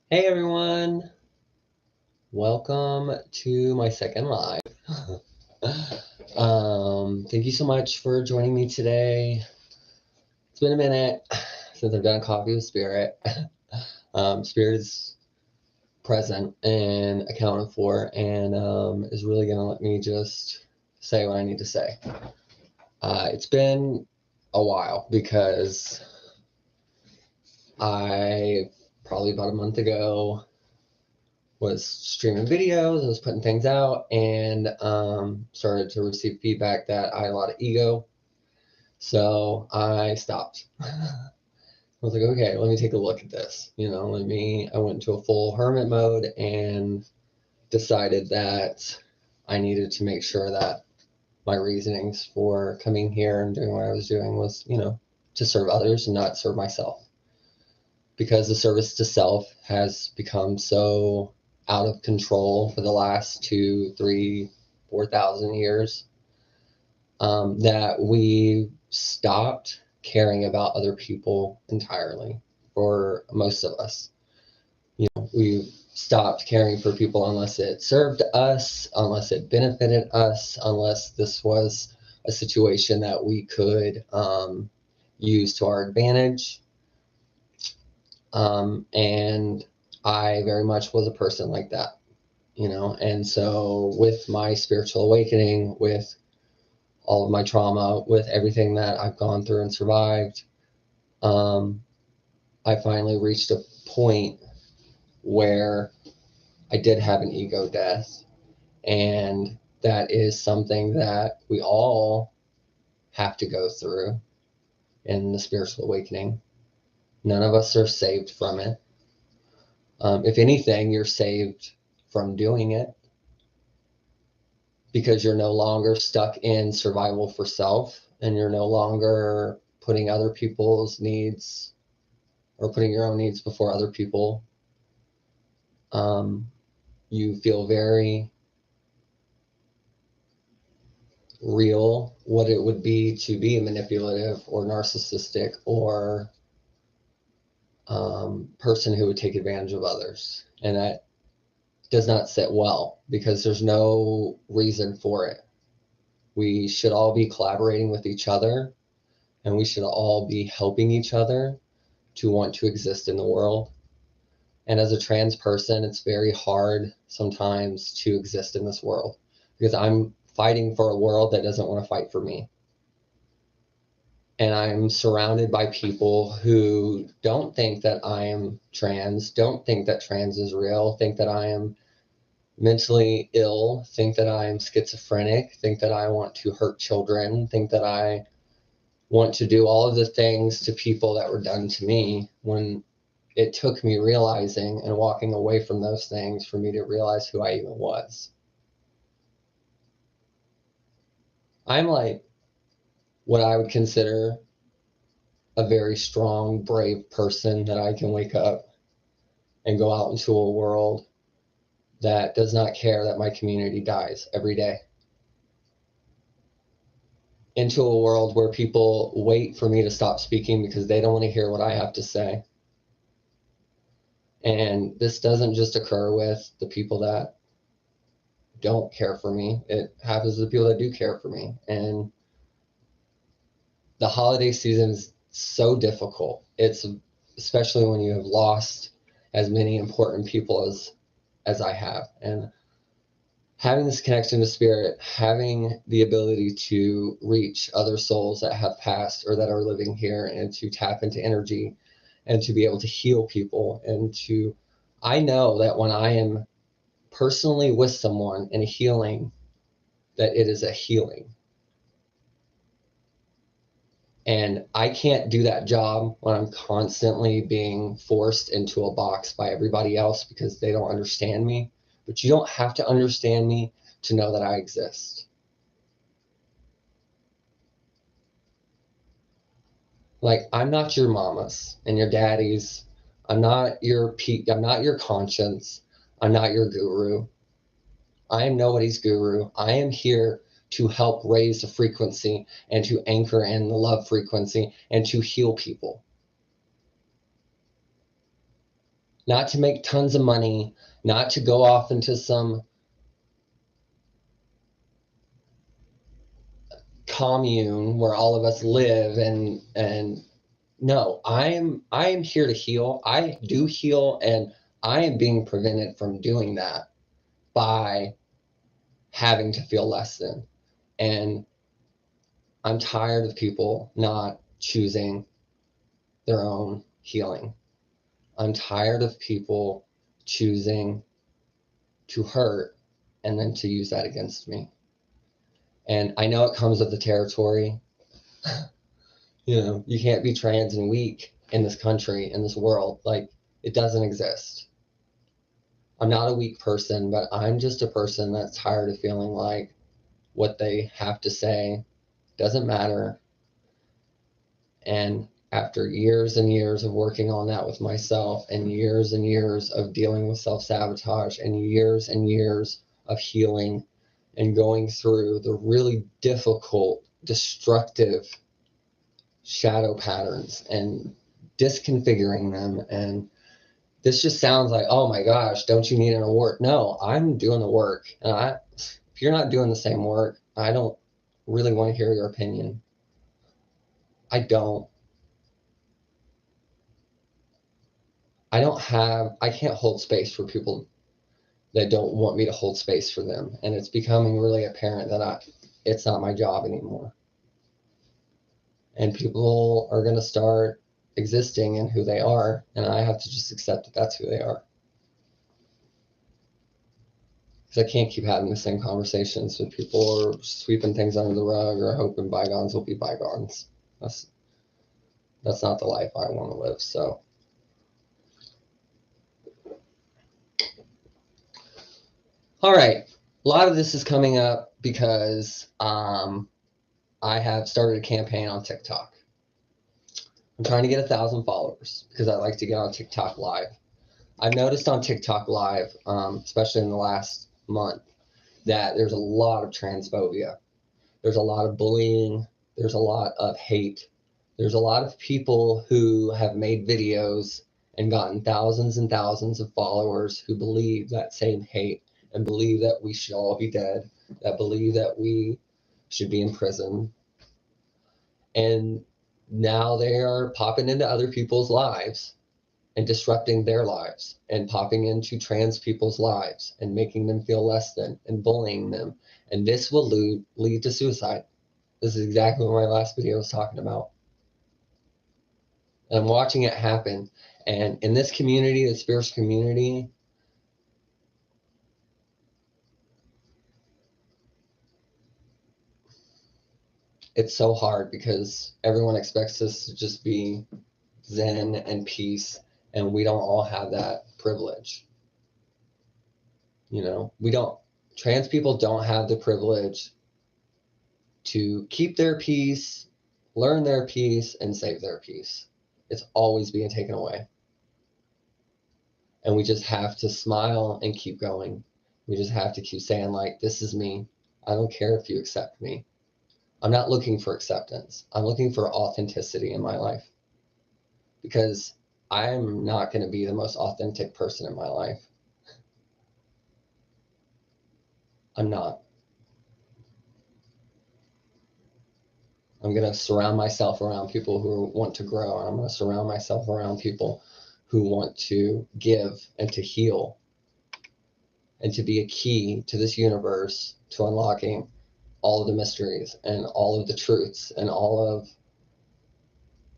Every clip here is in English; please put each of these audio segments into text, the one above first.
Hey everyone, welcome to my second live. Thank you so much for joining me today. It's been a minute since I've done Coffee with Spirit. Spirit is present and accounted for, and is really going to let me just say what I need to say. It's been a while because I probably about a month ago was streaming videos, I was putting things out, and started to receive feedback that I had a lot of ego. So I stopped. I was like, okay, let me take a look at this. I went into a full hermit mode and decided that I needed to make sure that my reasonings for coming here and doing what I was doing was, to serve others and not serve myself. Because the service to self has become so out of control for the last 2, 3, 4,000 years, that we stopped caring about other people entirely. For most of us, we stopped caring for people unless it served us, unless it benefited us, unless this was a situation that we could use to our advantage. And I very much was a person like that, and so with my spiritual awakening, with all of my trauma, with everything that I've gone through and survived, I finally reached a point where I did have an ego death. And that is something that we all have to go through in the spiritual awakening. None of us are saved from it. If anything, you're saved from doing it because you're no longer stuck in survival for self, and you're no longer putting other people's needs or putting your own needs before other people. You feel very real what it would be to be manipulative or narcissistic or person who would take advantage of others. And that does not sit well because there's no reason for it. We should all be collaborating with each other, and we should all be helping each other to want to exist in the world. And as a trans person, it's very hard sometimes to exist in this world because I'm fighting for a world that doesn't want to fight for me. And I'm surrounded by people who don't think that I am trans, don't think that trans is real, think that I am mentally ill, think that I am schizophrenic, think that I want to hurt children, think that I want to do all of the things to people that were done to me, when it took me realizing and walking away from those things for me to realize who I even was. I'm like what I would consider a very strong, brave person that I can wake up and go out into a world that does not care that my community dies every day. Into a world where people wait for me to stop speaking because they don't want to hear what I have to say. And this doesn't just occur with the people that don't care for me. It happens to the people that do care for me. And the holiday season is so difficult. It's especially when you have lost as many important people as I have. And having this connection to spirit, having the ability to reach other souls that have passed or that are living here, and to tap into energy and to be able to heal people, I know that when I am personally with someone in a healing, that it is a healing. And I can't do that job when I'm constantly being forced into a box by everybody else because they don't understand me. But you don't have to understand me to know that I exist. Like, I'm not your mamas and your daddies. I'm not your conscience. I'm not your guru. I am nobody's guru. I am here to help raise the frequency and to anchor in the love frequency and to heal people. not to make tons of money, not to go off into some commune where all of us live and no, I am here to heal. I do heal, and I am being prevented from doing that by having to feel less than. And I'm tired of people not choosing their own healing. I'm tired of people choosing to hurt and then to use that against me. And I know it comes with the territory. You know, you can't be trans and weak in this country, in this world. Like, it doesn't exist. I'm not a weak person, but I'm just a person that's tired of feeling like what they have to say doesn't matter. And after years and years of working on that with myself, and years of dealing with self-sabotage, and years of healing and going through the really difficult, destructive shadow patterns and disconfiguring them, and this just sounds like, oh my gosh, don't you need an award? No, I'm doing the work. And if you're not doing the same work, I don't really want to hear your opinion. I don't. I can't hold space for people that don't want me to hold space for them. And it's becoming really apparent that it's not my job anymore. And people are going to start existing in who they are. And I have to just accept that that's who they are. Because I can't keep having the same conversations with people or sweeping things under the rug or hoping bygones will be bygones. That's not the life I want to live. So, all right. A lot of this is coming up because I have started a campaign on TikTok. I'm trying to get 1,000 followers because I like to get on TikTok live. I've noticed on TikTok live, especially in the last month, that there's a lot of transphobia. There's a lot of bullying. There's a lot of hate. There's a lot of people who have made videos and gotten thousands and thousands of followers who believe that same hate and believe that we should all be dead, that believe that we should be in prison. And now they are popping into other people's lives and disrupting their lives and popping into trans people's lives and making them feel less than and bullying them. And this will lead to suicide. This is exactly what my last video was talking about. And I'm watching it happen. And in this community, the spiritual community, it's so hard because everyone expects us to just be zen and peace, and we don't all have that privilege. You know, we don't, trans people don't have the privilege to keep their peace, learn their peace, and save their peace. It's always being taken away. And we just have to smile and keep going. We just have to keep saying, like, this is me. I don't care if you accept me. I'm not looking for acceptance. I'm looking for authenticity in my life because I'm not going to be the most authentic person in my life. I'm not. I'm going to surround myself around people who want to grow, and I'm going to surround myself around people who want to give and to heal and to be a key to this universe to unlocking all of the mysteries and all of the truths and all of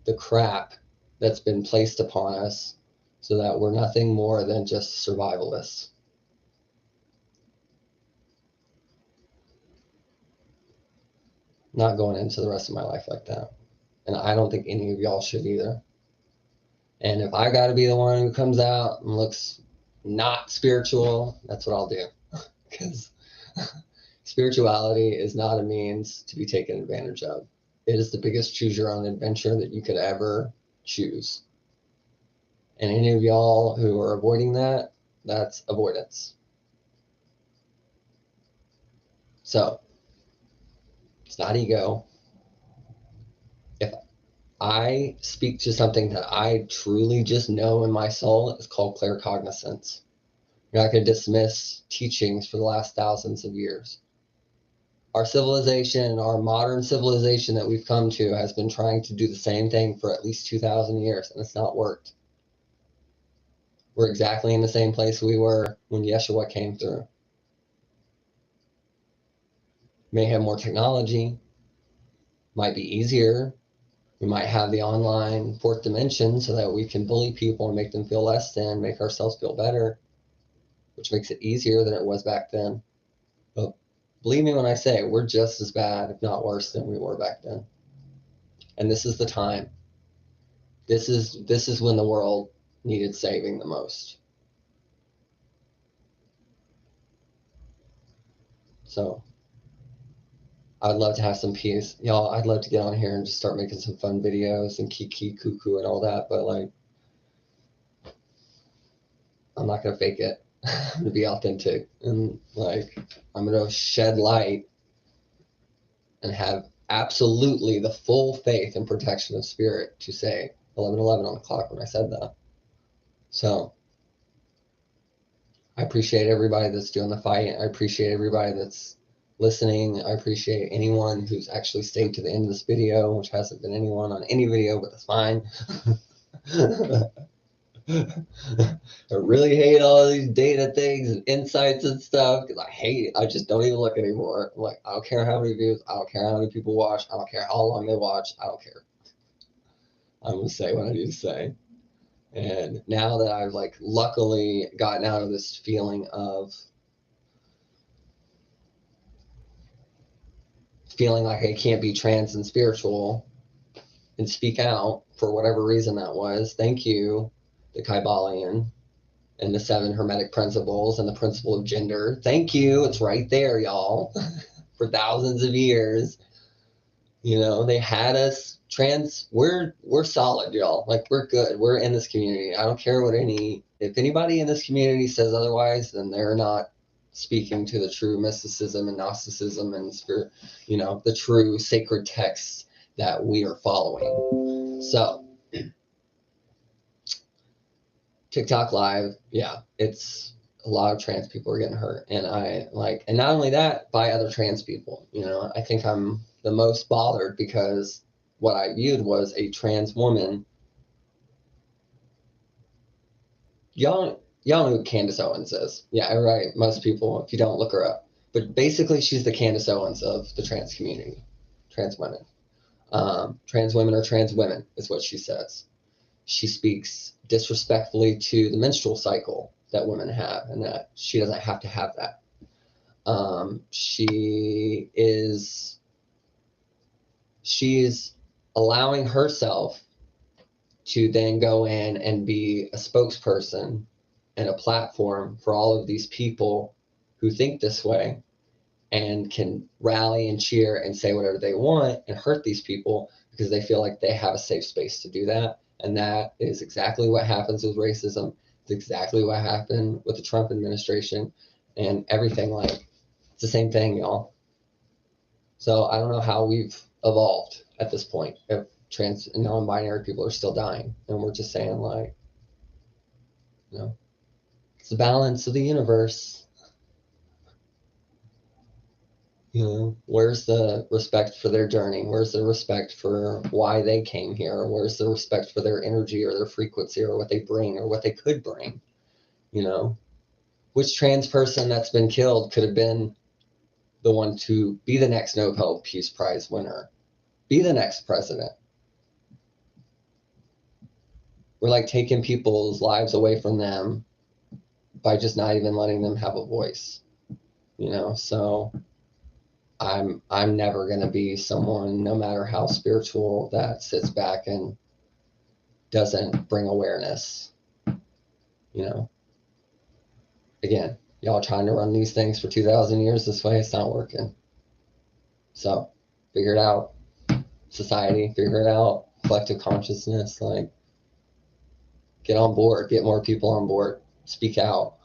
the crap that's been placed upon us so that we're nothing more than just survivalists. Not going into the rest of my life like that. And I don't think any of y'all should either. And if I got to be the one who comes out and looks not spiritual, that's what I'll do. Because spirituality is not a means to be taken advantage of. It is the biggest choose your own adventure that you could ever choose. And any of y'all who are avoiding that, that's avoidance. So it's not ego. I speak to something that I truly just know in my soul. It's called claircognizance. You're not going to dismiss teachings for the last thousands of years. Our civilization, our modern civilization that we've come to, has been trying to do the same thing for at least 2,000 years, and it's not worked. We're exactly in the same place we were when Yeshua came through. May have more technology, might be easier. We might have the online fourth dimension so that we can bully people and make them feel less than, make ourselves feel better, which makes it easier than it was back then. But believe me when I say we're just as bad, if not worse, than we were back then. And this is the time. This is when the world needed saving the most. So I'd love to have some peace. Y'all, I'd love to get on here and just start making some fun videos and kiki cuckoo and all that, but like I'm not gonna fake it. I'm gonna be authentic and like I'm gonna shed light and have absolutely the full faith and protection of spirit to say 11:11 on the clock when I said that. So I appreciate everybody that's doing the fight. I appreciate everybody that's listening. I appreciate anyone who's actually stayed to the end of this video, which hasn't been anyone on any video, but that's fine. I really hate all of these data things and insights and stuff because I just don't even look anymore. I'm like, I don't care how many views, I don't care how many people watch, I don't care how long they watch, I don't care. I'm going to say what I need to say. And now that I've like luckily gotten out of this feeling of feeling like I can't be trans and spiritual and speak out for whatever reason that was, thank you, the Kybalion and the 7 Hermetic principles and the principle of gender. Thank you. It's right there, y'all. For thousands of years, you know, they had us trans. We're solid, y'all. Like we're good. We're in this community. I don't care what if anybody in this community says otherwise, then they're not speaking to the true mysticism and Gnosticism and spirit, you know, the true sacred texts that we are following. So TikTok live, yeah, it's a lot of trans people are getting hurt. And and not only that, by other trans people, you know, I think I'm the most bothered because what I viewed was a trans woman. Y'all know who Candace Owens is. Yeah, right. Most people, if you don't, look her up. But basically, she's the Candace Owens of the trans community, trans women. Trans women are trans women, is what she says. She speaks disrespectfully to the menstrual cycle that women have and that she doesn't have to have that. She's allowing herself to then go in and be a spokesperson and a platform for all of these people who think this way and can rally and cheer and say whatever they want and hurt these people because they feel like they have a safe space to do that. And that is exactly what happens with racism. It's exactly what happened with the Trump administration and everything. Like, it's the same thing, y'all. So I don't know how we've evolved at this point if trans and non-binary people are still dying. And we're just saying, like, you know, it's the balance of the universe. You know, where's the respect for their journey? Where's the respect for why they came here? Where's the respect for their energy or their frequency or what they bring or what they could bring? You know, which trans person that's been killed could have been the one to be the next Nobel Peace Prize winner, be the next president? We're like taking people's lives away from them by just not even letting them have a voice, you know? So I'm never going to be someone, no matter how spiritual, that sits back and doesn't bring awareness. You know, again, y'all trying to run these things for 2,000 years this way, it's not working. So figure it out. Society, figure it out. Collective consciousness, like get on board, get more people on board, speak out.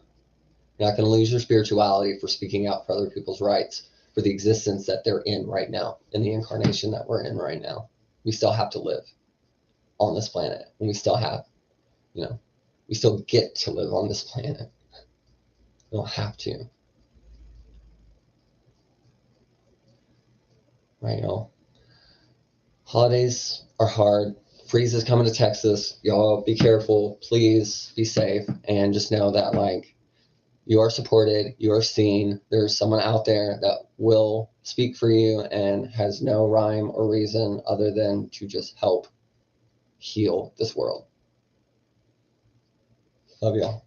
You're not going to lose your spirituality for speaking out for other people's rights, for the existence that they're in right now, in the incarnation that we're in right now. We still have to live. on this planet, and we still have, we still get to live on this planet. We don't have to. Right, y'all? Holidays are hard. Freeze is coming to Texas. Y'all be careful. Please be safe. And just know that, like, you are supported. You are seen. There's someone out there that will speak for you and has no rhyme or reason other than to just help heal this world. Love y'all.